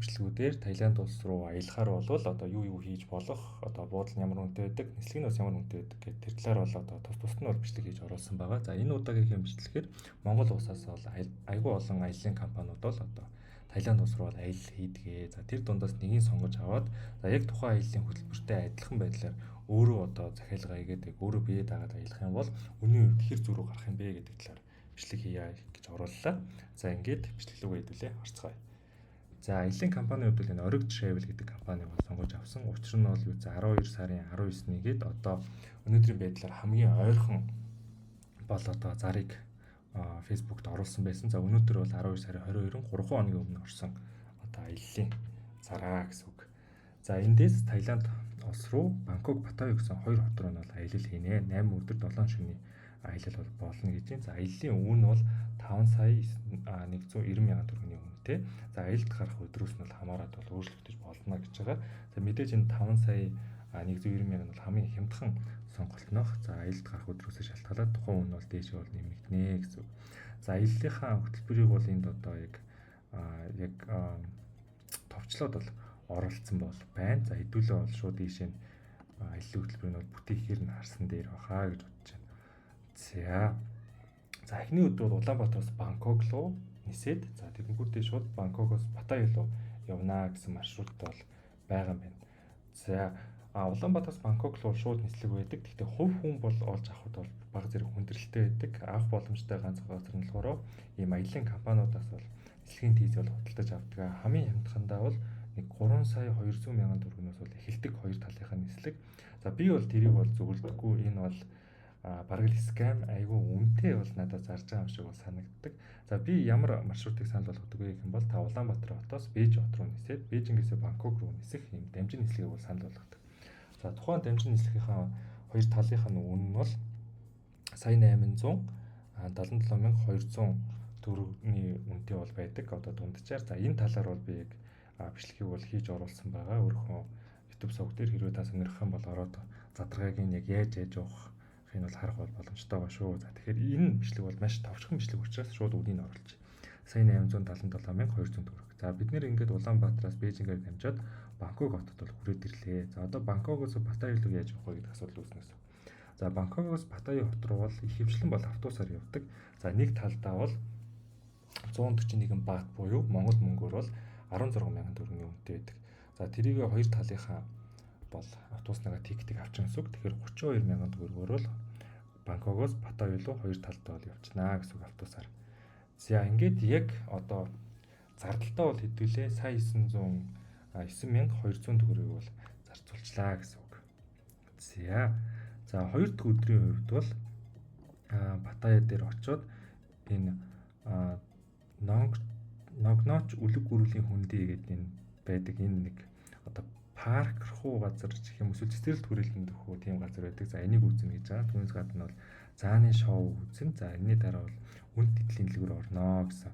бичлэгүүдээр Таиланд улс руу аялахаар бол одоо юу хийж болох, одоо буудал нь ямар үнэтэй байдаг, нислэг нь бас ямар үнэтэй байдаг гэх тэр талаар бол одоо тус нь бол бичлэг хийж оруулсан байгаа. За энэ удаагийн бичлэгээр Монгол улсаас бол айгүй олон аяллаа компаниуд бол одоо Таиланд улс руу аялал хийдгээ. За тэр дундаас нэгийг сонгож аваад за яг тухайн аяллаа хөтөлбөртэй адилхан байдлаар өөрөө одоо захиалга хийгээд өөрөө бие дагаад аялах юм бол үнийн хувьд хэр зөрүү гарах юм бэ гэдэг талаар бичлэг хийя гэж орууллаа. За ингээд бичлэг рүү хэдүүлээ орцгоё. За аяллаа компанийн хувьд энэ Orig Travel гэдэг компани бол сонгож авсан. Учир нь бол юу за 12 сарын 19-нд одоо өнөөдрийн байдлаар хамгийн ойрхон бол одоо зарыг Facebook-т оруулсан байсан. За өнөөдөр бол 12 сарын 22-нд 3 хоногийн өмнө орсон одоо аяллаа зараа гэсэн үг. За эндээс Таиланд улс руу Бангкок, Паттайя гэсэн хоёр хот руу нь бол аялал хийнэ. 8 өдөр 7 шөнийн аялал бол болно гэж байна. За аяллаа үн нь бол 5 сая 190 мянган төгрөгийн үнэтэй. За аялалд гарах өдрөөс нь бол хамаарат бол өөрчлөгдөж болно гэж байгаа. За мэдээж энэ 5 сая 190 мянган бол хамгийн хямдхан сонголт нөх. За аялалд гарах өдрөөсөө шалтгаалаад тухайн үн бол дээшээ бол нэмэгдэнэ гэсэн. За аяллынхаа хөтөлбөрийг бол энд одоо яг товчлоод бол оролцсон бол байна. За хэдүүлээ бол шууд дээшээ аяллаа хөтөлбөрийг бол бүтээхээр нь харсан дээр бахаа гэж бодож байна. За эхний өдөр бол Улаанбаатараас Бангкок руу нисээд за тэгэнгүүтээ шууд Бангкокоос Паттайя руу явна гэсэн маршрут бол байгаа юм байна. За Улаанбаатараас Бангкок руу шууд нислэг байдаг. Гэхдээ хувь хүн бол олж авахд бол бага зэрэг хүндрэлтэй байдаг. Авах боломжтой ганц газар нь болохоор ийм аяллаа компаниудаас бол нислэгийн тийз бол худалдаж авдаг. Хамгийн хямдхандаа бол нэг 3 сая 200 мянган төгрөгнөөс бол эхэлдэг хоёр талынхаа нислэг. За би бол тэрийг бол зөвлөдөггүй. Энэ бол бараг л скам айгүй үнэтэй бол надад зарж байгаа юм шиг бол санагддаг. За би ямар маршрутыг санал болгодог вэ гэх юм бол та Улаанбаатар хотоос Бээжин хот руу нисээд Бээжингээс Бангкок руу нисэх юм дамжин нислэгийг бол санал болгодог. За тухайн дамжин нислэгийнхаа хоёр талынхаа үн нь бол сая 877,200 төгрөгийн үнэтэй бол байдаг. Одоо дунджаар. За энэ талаар бол би яг бичлэгийг бол хийж оруулсан байгаа. Өөрийнхөө YouTube сувг дээр хэрвээ та сонирхох юм бол ороод задрагааг нь яг яаж явах энэ бол харах бол боломжтой байгаа шүү. За тэгэхээр энэ бичлэг бол маш товчхон бичлэг учраас шууд үнийг оруулж сая 877,200 төгрөг. За бид нэр ингээд Улаанбаатараас Бээжингээр дамжаад Бангкок хотод бол хүрээд ирлээ. За одоо Бангкокоос Паттайя руу яаж явах вэ гэдэг асуудал үүснээс. За Бангкокоос Паттайя хот руу бол ихэвчлэн бол автобусаар явдаг. За нэг талдаа бол 141 баат буюу Монгол мөнгөөр бол 16 мянган төгрөгийн үнэтэй байдаг. За тэрийг хоёр талынхаа бол автобуснаа тикетийг авчихсан гэсэн үг. Тэгэхээр 32 мянган төгрөгөөр бол Бангкокоос Паттайя руу хоёр талдаа бол явчихнаа гэсэн үг автобусаар. За ингээд яг одоо зардалтаа бол хэдүүлээ сая 9,200 төгрөгийг бол зарцуулчлаа гэсэн үг. За хоёр дахь өдрийн хувьд бол Паттайя дээр очиод энэ Ногноч үлэг гүрүүлийн хүндий гэдэг энэ байдаг энэ нэг одоо парк руу газар гэх юм эсвэл цэцэрлэгт хүрээлэнд өгөх тийм газар байдаг. За энийг үзнэ гэж байгаа. Түүнээс гадна бол зааны шоу үзнэ. За энэний дараа бол үнд эдлийн дэлгүүр орно гэсэн.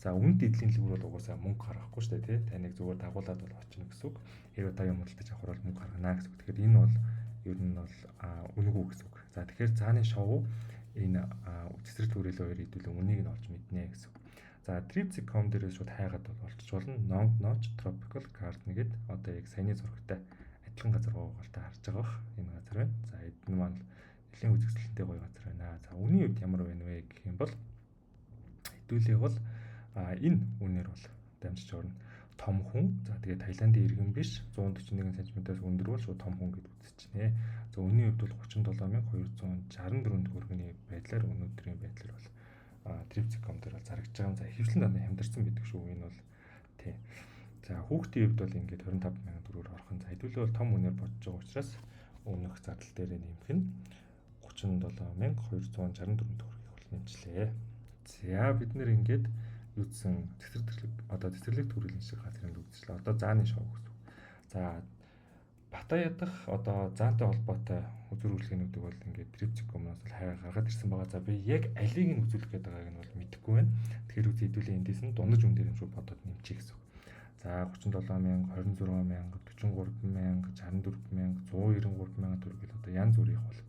За үнд эдлийн дэлгүүр бол угаасаа мөнгө гаргахгүй шүү дээ, тий. Таныг зүгээр дагуулад бол очно гэсэн үг. Хэрвээ та юм худалдаж авах бол мөнгө гаргана гэсэн үг. Тэгэхээр энэ бол ер нь бол үнэгүй гэсэн үг. За тэгэхээр зааны шоу энэ цэцэрлэгт хүрээлэн хоёр хэдүүлэн үнийг нь олж мэднэ гэсэн үг. За Trip.com дээрээс шууд хайгаад бол олчих болно. Nongnoch Tropical Garden гэдэг одоо яг саяны зурагтай адилхан газар гооголтой харж байгаа бах энэ газар байна. За эдгээр маань нэлийн үзэсгэлэнтэй гоё газар байна. За үнийн үед ямар байна вэ гэх юм бол хэдүүлээ бол энэ үнээр бол дамжиж орно. Том хүн. За тэгээ Таиландын иргэн биш 141 см-аас өндөр бол шууд том хүн гэдээ үзчихнэ. За үнийн үед бол 37,264 төгрөгийн байдлаар өнөөдрийн байдлаар бол Trip.com дээр зарагдж байгаа юм. За ихэвчлэн дандаа хямдарсан байдаг шүү. Энэ бол тий. За хүүхдийн хувьд бол ингээд 25 мянган төгрөгөөр орох нь. За хэдүүлээ бол том үнээр бодож байгаа учраас өмнөх зардал дээр нэмэх нь 37,264 төгрөгийг бол нэмжлээ. За бид нэр ингээд юудсан цэцэрлэгт хүрээлэн шиг газрын үзчихлээ. Одоо зааны шоу гэсэн. За Паттайя дахь одоо заантай холбоотой үзүр үйлчлэгнүүдийг бол ингээд Trip.com-оос л хайгаа гаргаад ирсэн байгаа. За би яг алийг нь үзүүлэх гээд байгааг нь бол мэдэхгүй байна. Тэгэхээр үгүй хэдүүлээ эндээс нь дундаж үн дээр юм шүү бодоод нэмчих гэсэн. За 37,000, 26,000, 43,000, 64,000, 193,000 төгрөг гэл одоо янз бүрийнх бол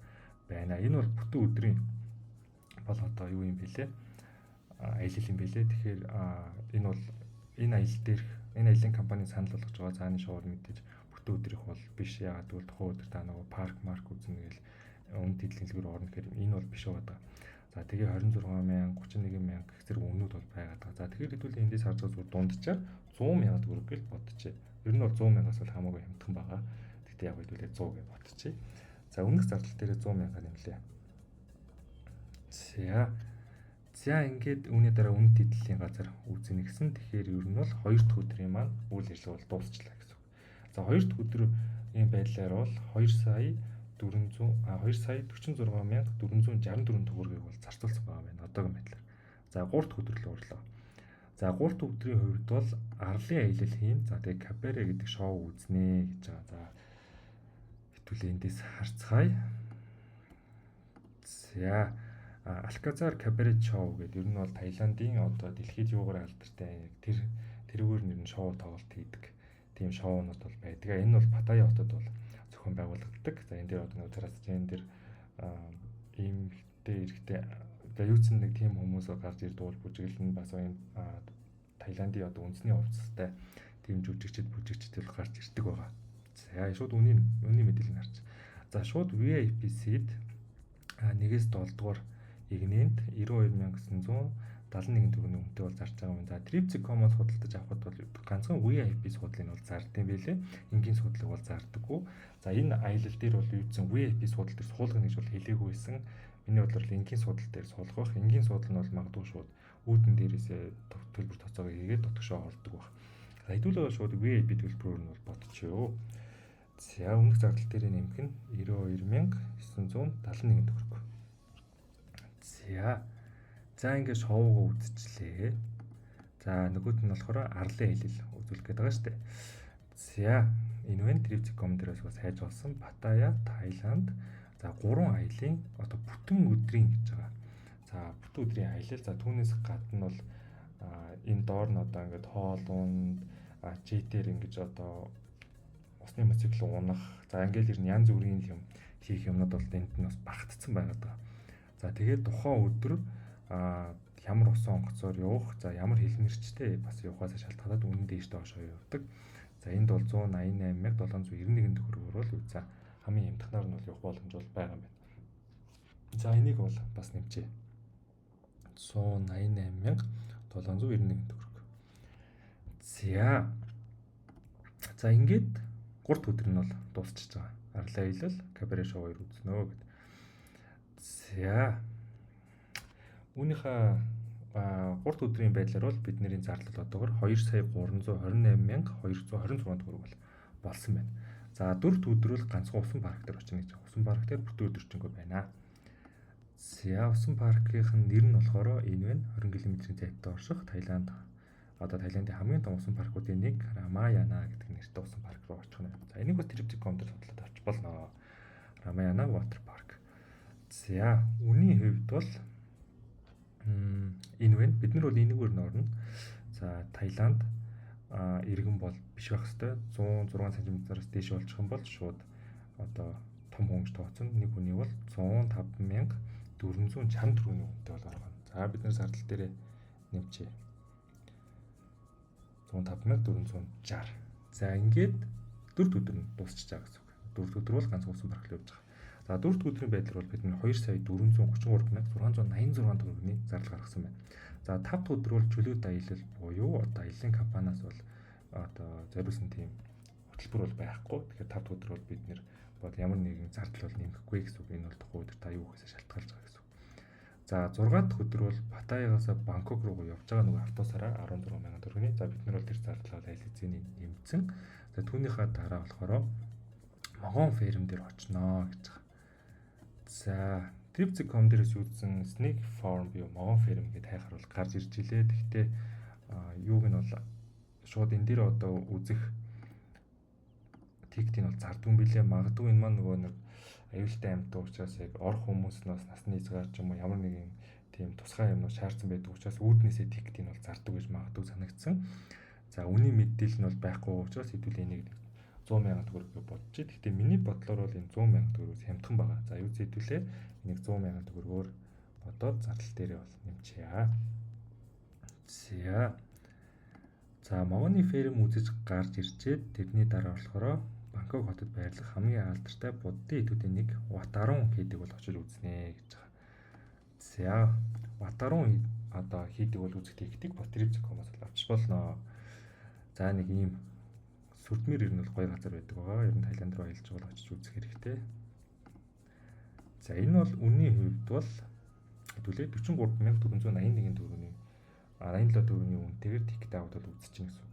байна. Энэ бол бүтэн өдрийн бол одоо юу юм бэлээ? Аялал юм бэлээ. Тэгэхээр энэ бол энэ аялал дээр Энэ аялын компани санал болгож байгаа цааны шоур мэдээж бүтэн өдрийнх бол биш. Ягаад гэвэл тухайн өдөр та нөгөө парк үзнэ гэл үн тэтгэл орно гэхээр энэ бол биш байгаа. За тэгээ 26,000, 31,000 гэх зэрэг үнүүд бол байгаад байгаа. За тэгэхээр хэдүүлээ эндээс харж байгаа зүгээр дунджаар 100,000 төгрөг гэж бодчихъя. Ер нь бол 100,000-аас бол хамаагүй хямдхан байгаа. Тэгтээ яг хэдүүлээ 100 гэж бодчихъя. За өмнөх зардал дээр 100,000 нэмлээ. За ингээд үүний дараа үн тэтгэлийн газар үүснэ гэсэн. Тэгэхээр ер нь бол 2 дахь өдрийн маань үйл ажиллагаа бол дуусчлаа гэсэн. За 2 дахь өдрийн байдлаар бол 2,46,464 төгрөгийг бол зарцуулсан байгаа байна одоогийн байдлаар. За 3 дахь өдөр рүү орлоо. За 3 дахь өдрийн хувьд бол арлын аялал хийн. За тэгээ Кабаре гэдэг шоу үзнэ гэж байгаа. За хэдүүлээ эндээс харцгаая. За Алказар Кабаре шоу гэдэг ер нь бол Таиландын одоо дэлхийд юугаар алдартай тэрүүгээр нэр нь шоу тоглолт хийдэг. Тийм шоунууд бол байдаг. Энэ бол Паттайя хотод бол зохион байгуулагддаг. За энэ дээр одоо нэг цараас энэ дээр иймтэй эрэхтэй за юуцэн нэг тийм хүмүүс гарч ирд уул бүжиглэн бас энэ Таиландын одоо үндэсний хувцастай тийм бүжигчид гарч ирдэг байгаа. За шууд үнийн мэдээлэл харж. За шууд VIP seat 1-7 дугаар игнэнд 92,971 төгрөгийн үнэтэй бол зарж байгаа юм. За Trip.com-оос худалдаж авахд бол ганцхан VIP суудлыг бол зардсан байлээ. Энгийн суудлыг бол зардаггүй. За энэ аялал дээр бол юуцэн VIP суудал дээр суулгана гэж бол хэлээгүй байсан. Миний бодлоор энгийн суудал дээр суулгах. Энгийн суудал нь бол магадгүй шууд үүдэн дээрээсээ төлбөр тоцоогоо хийгээд дотгошоо олдог баг. За хэдүүлээ шууд VIP төлбөрөөр нь бол бодчихё. За өмнөх зардал дээр нэмэх нь 92,971 төгрөг. За ингээд шоугаа үзчихлээ. За нөгөөд нь болохоор арлын аялал үзүүлэх гээд байгаа шүү дээ. За энэ вэ Trip.com дээрээс бас хайж олсон Паттайя, Таиланд. За 3 аялын одоо бүтэн өдрийн гэж байгаа. За бүтэн өдрийн аялал. За түүнээс гадна бол энэ доор нь одоо ингээд хоол унд жетээр ингэж одоо усны моцикл унах. За ингээд ер нь янз бүрийн юм хийх юмнууд бол энд нь бас багтцсан байгаа. За тэгээд тухайн өдөр ямар усан онгоцоор явах, за ямар хэлмэрчтэй бас явахаас шалтгаалаад үнэн дээш доошоо явдаг. За энд бол 188,791 төгрөгөөр бол үзээ хамгийн хямдханаар нь бол явах боломж бол байгаа юм байна. За энийг бол бас нэмчээ. 188,791 төгрөг. За ингээд 3 дахь өдөр нь бол дуусчихж байгаа. Арлын аялал, Кабаре шоу 2 үзнэ гэдэг. За үүнийхээ 3 дахь өдрийн байдлаар бол бидний зардал одоогоор 2,328,226 төгрөг болсон байна. За 4 дахь өдөр бол ганцхан усан парк дээр очино гэж. Усан парк дээр бүтэн өдөржингөө байна. За усан паркийн нэр нь болохоор энэ байна. 20 км-ийн зайтай орших Таиланд. Одоо Таиландын хамгийн том усан паркуудын нэг Рамаяна гэдэг нэртэй усан парк руу очих нь. За энийг бол Trip.com дээр судлаад авч болно. Рамаяна Water Park. За үнийн хувьд бол энэ вэ. Бид нар бол энэгээр нь орно. За Таиланд иргэн бол биш байх хэвээр 106 см-аас дээш болчих юм бол шууд одоо том хүн гэж тооцно. Нэг хүний бол 105,460 төгрөгийн үнэтэй бол оргоно. За бид нар зардал дээр нэмчээ. 105,460. За ингээд 4 өдөр нь дуусчихж байгаа гэсэн үг. 4 өдөр бол ганц усан парк л явж байгаа. За 4 дахь өдрийн байдлаар бол бид 2,433,686 төгрөгийн зардал гаргасан байна. За 5 дахь өдөр бол чөлөөт аялал буюу одоо аялын компаниас бол одоо зориулсан тийм хөтөлбөр бол байхгүй. Тэгэхээр 5 дахь өдөр бол бид нэр ямар нэгэн зардал бол нэмэхгүй гэсэн үг. Энэ бол тухайн өдөр та юу хийхээс шалтгаалж байгаа гэсэн үг. За 6 дахь өдөр бол Паттайягаас Бангкок руу явж байгаа нөгөө автобусаараа 16,000 төгрөгийн. За бид нар бол тэр зардлаа аялал эзэний нэмсэн. За түүнийхээ дараа болохоор Могон ферм дээр очноо гэж байгаа. За Trip.com дээрээс үзсэн Snake Farm буюу Могон ферм гэдэг хайхаар бол гарч ирж илээ. Гэхдээ юуг нь бол шууд энэ дээр одоо үзэх тикетийг бол зардгүй билээ. Магадгүй энэ маань нөгөө нэг аюултай амьтан учраас яг орох хүмүүс нь бас насны хязгаар ч юм уу ямар нэгэн тийм тусгай юмнууд шаардсан байдаг учраас үүднээсээ тикетийг нь бол зардаг гэж магадгүй санагдсан. За үнийн мэдээлэл нь бол байхгүй учраас хэдүүл энийг 100,000 төгрөг гэж бодчих. Гэхдээ миний бодлоор бол энэ 100,000 төгрөгөөс хямдхан байгаа. За юу зэдвүлээ энийг 100,000 төгрөгөөр бодоод зардал дээрээ бол нэмчихье. За За Могоны ферм үзэж гарч ирчээд тэрний дараа болохоор Бангкок хотод байрлах хамгийн алдартай буддын эдүүдийн нэг Ватарун хийдэг бол очиж үзнэ гэж байгаа. За Ватарун одоо хийдэг бол үзэх техник Trip.com-оос авч болно. За нэг ийм сүрдмэр ер нь бол гоё газар байдаг байгаа. Ер нь Таиланд руу аялж байгаа очиж үзэх хэрэгтэй. За энэ бол үнийн хувьд бол хэдүүлээ 43481 төгрөгийн 87 төгрөгийн үнэтэйгээр тикет аваад бол үзчихнэ гэсэн.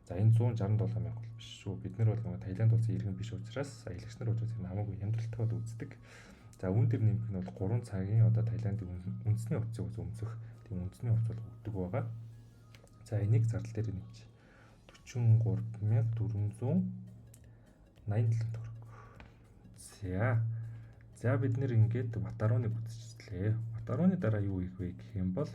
За энэ 167 мянга бол биш шүү. Бид нар бол нөгөө Таиланд улсын иргэн биш учраас аялагч нар учраас энэ хамаагүй хямдралтайгаар үздэг. За үүн дээр нэмэх нь бол 3 цагийн одоо Таиландын үндэсний хувьцааг өмсөх тийм үндэсний хувьц бол өгдөг байгаа. За энийг зардал дээр нэмж 43487 төгрөг. За бид нэр ингээд Ватаруныг үзчихлээ. Ватаруны дараа юу хийх вэ гэх юм бол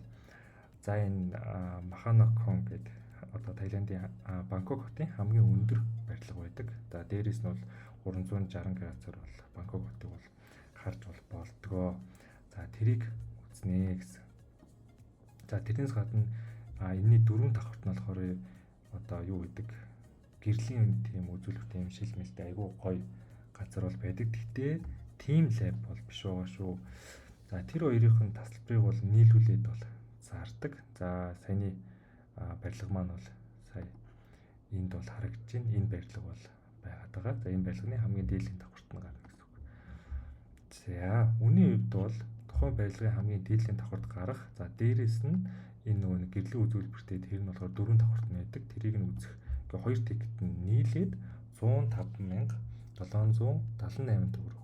за энэ Маханакон гэдэг одоо Таиландын Бангкок хотын хамгийн өндөр барилга байдаг. За дээрээс нь бол 360 градусаар бол Бангкок хотыг бол харж болдгоо. За тэрийг үзнэ гэсэн. За тэрнээс гадна энэний дөрөв давхарт нь болохоор одоо юу гэдэг гэрлийн тийм үзүүлэлт тийм шилмэлтэй айгүй гоё газар бол байдаг. Гэхдээ team lab бол биш байгаа шүү. За тэр хоёрын тасалбарыг бол нийлүүлээд бол зардаг. За саяны барилга маань бол сая энд бол харагдаж байна. Энэ барилга бол байгаад байгаа. За энэ барилганы хамгийн дээдлийн давхарт нь гарна гэсэн үг. За үнийн хувьд бол тухайн барилгын хамгийн дээдлийн давхарт гарах. За дээрээс нь энэ нөгөө гэрлийн үзүүлбэртэй тэр нь болохоор 4 давхарт нь байдаг. Тэрийг нь үзэх. Гэхдээ хоёр тикет нь нийлээд 105,778 төгрөг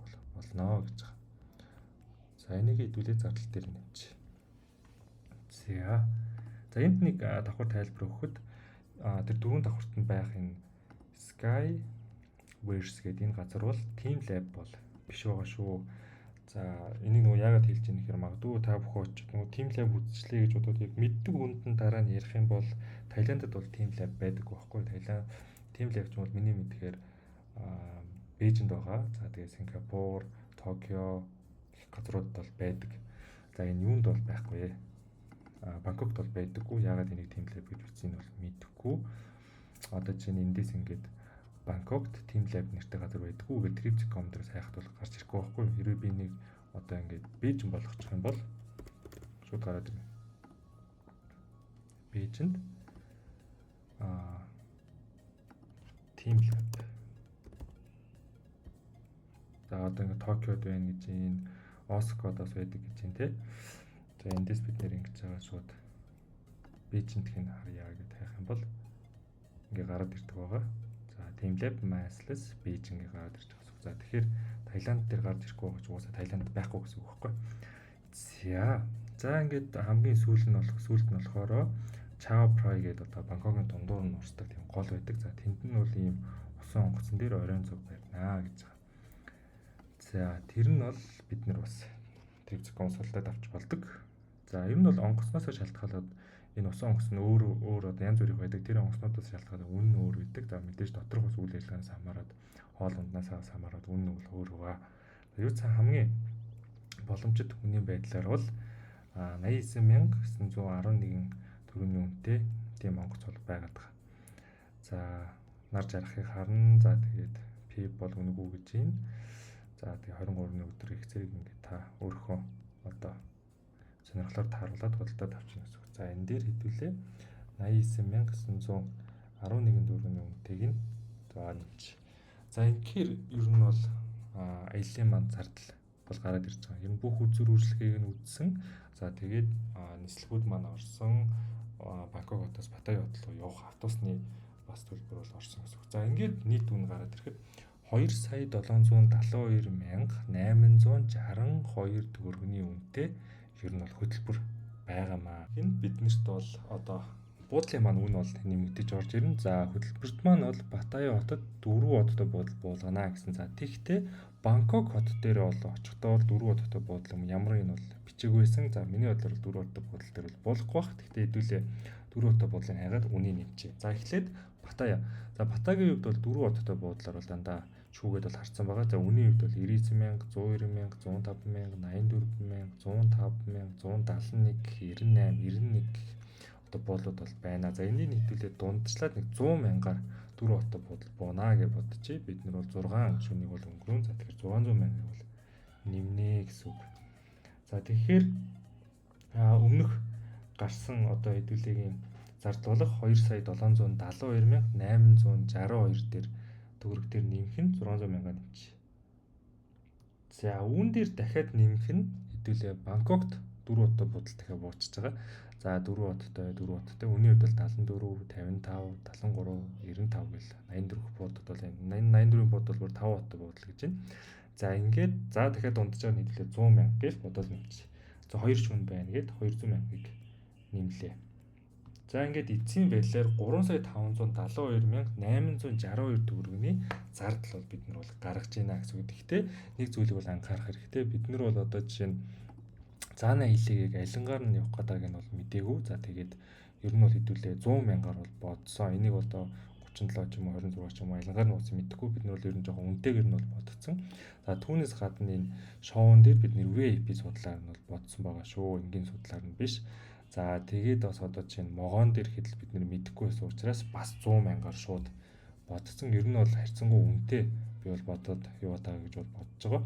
болно гэж байгаа. За энийг хэдүүлээ зардал дээр нэмж. За энд нэг давхар тайлбар өгөхөд тэр 4 давхарт нь байх энэ Skyverse гэдэг энэ газар бол Team Lab бол биш байгаа шүү. За энийг нөгөө яагаад хэлж ийм гэхээр магадгүй та бүхэн очиж нөгөө Team Lab үзчихлээ гэж бодоод яг мэддэг үндэнд дараа нь ярих юм бол Таиландд бол Team Lab байдаг байхгүй. Таиланд Team Lab ч юм бол миний мэдхээр Бээжинд байгаа. За тэгээ Сингапур, Токио гэх газруудад бол байдаг. За энэ юунд бол байхгүй. Бангкокт бол байдаггүй. Яагаад энийг Team Lab гэж үздгийг бол мэдэхгүй. Одоо чинь эндээс ингээд Бангкокт Team Lab нэртэй газар байдаггүй. Ингээд Trip.com дээр сайхад бол гарч ирэхгүй байхгүй. Хэрвээ би нэг одоо ингээд Бээжин болгочих юм бол шууд гараад ирнэ. Бээжинд Team Lab. За одоо ингээд Токиод байна гэж энэ Осакодоос байдаг гэж байна те. За эндээс бид нэр ингэж байгаа шууд Бээжинд хин харъя гэж хайх юм бол ингээ гараад ирдэг байгаа. За Team Lab Massless Бээжин ингээ гараад ирж байгаа. За тэгэхээр Таиланд дээр гарч ирэхгүй байгаа ч угаасаа Таиланд байхгүй гэсэн үг байхгүй. За ингээд хамгийн сүүлд нь болохоор Chao Phraya гэдэг одоо Бангкокын дундуур нь урсдаг тийм гол байдаг. За тэнд нь бол ийм усан онгоцон дээр оройн цуг барьнаа гэж байгаа. За тэр нь бол бид нар бас Trip.com суултад авч болдог. За ер нь бол онгоцноос шалтгаалаад энэ усан онгоц нь өөр одоо янз бүрийн байдаг. Тэр онгоцнуудаас шалтгаалаад үн нь өөр байдаг. За мэдээж доторх ус үйл ажиллагаанаас хамаарат хоол унднаас хамаарат үн нь бол өөр байгаа. Юу ч хамгийн боломжит үнийн байдлаар бол 89,911 төгрөгийн үнэтэй тийм онгоц бол байгаад байгаа. За нар жарахыг харна. За тэгээд P бол үнэг үү гэж байна. За тэгээ 23-ны өдөр их зэрэг ингээд та өөрийнхөө одоо сонирхлоор тааруулаад худалдаад авчихна гэсэн үг. За энэ дээр хэдүүлээ 89,911 төгрөгийн үнэтэйг нь нэмж. За инхээр ер нь бол аяллаа манд зардал бол гараад ирж байгаа. Ер нь бүх үзүр үйлчлэгийг нь үзсэн. За тэгээд нислэгүүд маань орсон. Бангкок хотоос Паттайя хот руу явах автобусны бас төлбөр бол орсон гэсэн үг. За ингээд нийт үн гараад ирэхэд 2,772,862 төгрөгийн үнэтэй ер нь бол хөтөлбөр байгаамаа. Энд биднэрт бол одоо буудлын маань үн бол нэмэгдэж орж ирнэ. За хөтөлбөрт маань бол Паттайя хотод 4 одтой буудал буулгана гэсэн. За тэгтээ Бангкок хот дээр бол очихдоо 4 одтой буудал ямар энэ бол бичээгүй байсан. За миний бодлоор 4 одтой буудал дээр бол болохгүй бах. Тэгтээ хэдүүлээ 4 одтой буудлыг хайгаад үнийг нэмчээ. За эхлээд Паттайя. За Паттайягийн хувьд бол 4 одтой буудлаар бол дандаа шүүгээд бол харсан байгаа. За үнийн хувьд бол 99,000, 102,000, 105,000, 84,000, 105,000, 171, 98, 91 одоо буудлууд бол байна. За энийг нийтүүлээд дундчлаад нэг 100 мянгаар 4 авто буудал буунаа гэж бодчих. Бид нар бол 6 шөнийг бол өнгөрүүн. За тэгэхээр 600 мянгаар бол нэмнэ гэсэн үг. За тэгэхээр өмнөх гарсан одоо хэдүүлээгийн зардлуулах 2,772,862 дээр төгрөг дээр нэмэх нь 600 мянга нэмчих. За үүн дээр дахиад нэмэх нь хэдүүлээ Бангкокт 4 удаа буудал дахиад буучиж байгаа. За 4 удаатай үнийн хувьд бол 74, 55, 73, 95 гэл 84 буудад бол 84-ийн буудал бүр 5 удаа буудал гэж байна. За ингээд за дахиад дундаж байгаа нийтлээ 100 мянга гэж бодоод нэмчих. За 2 шүн байна гэд 200 мянгаыг нэмлээ. За ингээд эцсийн байдлаар 3,572,862 төгрөгийн зардал бол бид нар бол гаргаж байна гэсэн үг. Гэхдээ нэг зүйлийг бол анхаарах хэрэгтэй. Бид нар бол одоо жишээ нь заана хилэгийг алингаар нь явах гэдэг нь бол мдээгүй. За тэгээд ер нь бол хэдүүлээ 100 мянгаар бол бодсон. Энийг одоо 37 ч юм уу 26 ч юм уу алингаар нь уусан мэдэхгүй. Бид нар бол ер нь жоохон үнэтэйгэр нь бол бодсон. За түүнээс гадна энэ шоун дээр бид нэр VIP судлаар нь бол бодсон байгаа шүү. Энгийн судлаар нь биш. За тэгээд бас одоо чинь могоон дээр хэд л бид нэр мэдэхгүй байсан учраас бас 100 мянгаар шууд бодсон. Ер нь бол харьцангуй үнэтэй би бол бодоод юу таа гэж бол бодож байгаа.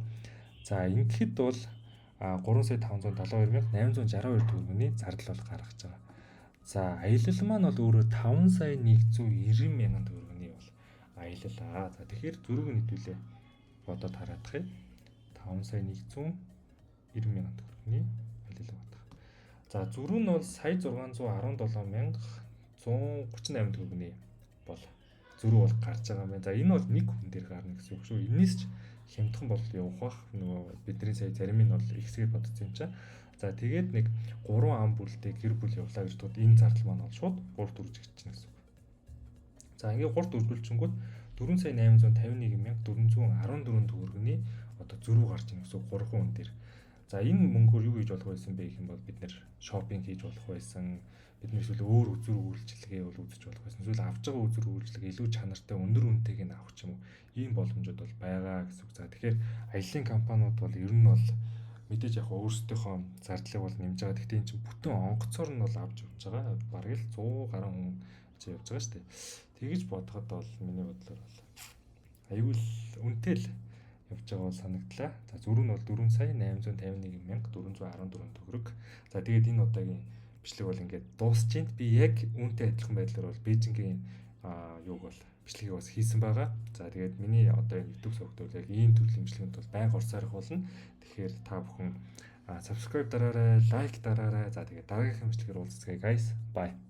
За ингэхэд бол 3,572,862 төгрөгийн зардал бол гаргаж байгаа. За аялал маань бол өөрөө 5,190,000 төгрөгийн бол аялал. За тэгэхээр зөрүүг нийтүүлээ бодоод хараадах юм. 5,190,000 төгрөгийн аялал байна. За зөрүү нь бол сая 617,138 төгрөгийн бол зөрүү бол гарч байгаа юм байна. За энэ бол нэг хүн дээр гарна гэсэн үг шүү. Энээс ч хямдхан бол явах бах. Нөгөө бидний сая зарим нь бол ихсгээр бодсон юм чаа. За тэгээд нэг 3 ам бүлтэй гэр бүл явлаа гэж бодоход энэ зардал маань бол шууд 3 дүрж ирчихнэ гэсэн үг. За ингээд 3 дүржүүлчингүүд 4,851,414 төгрөгийн одоо зөрүү гарч ирнэ гэсэн үг 3 хүн дээр. За энэ мөнгөөр юу хийж болох байсан бэ гэх юм бол бид нэр шопинг хийж болох байсан. Бид нэр эсвэл өөр үзүр үйлчилгээ бол үзэж болох байсан. Эсвэл авч байгаа үзүр үйлчилгээ илүү чанартай өндөр үнэтэйг нь авах ч юм уу. Ийм боломжууд бол байгаа гэсэн үг. За тэгэхээр аяллаа компаниуд бол ер нь бол мэдээж яг өөрсдийнхөө зардлыг бол нэмж байгаа. Гэхдээ эн чинь бүтэн онгоцоор нь бол авч явж байгаа. Бараг л 100 гаруй хүн явж байгаа шүү дээ. Тэгэж бодоход бол миний бодлоор бол аюул үнэтэй л явж байгаа бол санагдлаа. За зөрүү нь бол 4,851,414 төгрөг. За тэгээд энэ удаагийн бичлэг бол ингээд дуусч байна. Би яг үүнтэй адилхан байдлаар бол Бээжингийн юуг бол бичлэгийг бас хийсэн байгаа. За тэгээд миний одоо энэ YouTube сувгтөр яг ийм төрлийн бичлэгүүд бол байнга орсаарах болно. Тэгэхээр та бүхэн subscribe дараарай, like дараарай. За тэгээд дараагийн бичлэгээр уулзцгаая guys. Bye.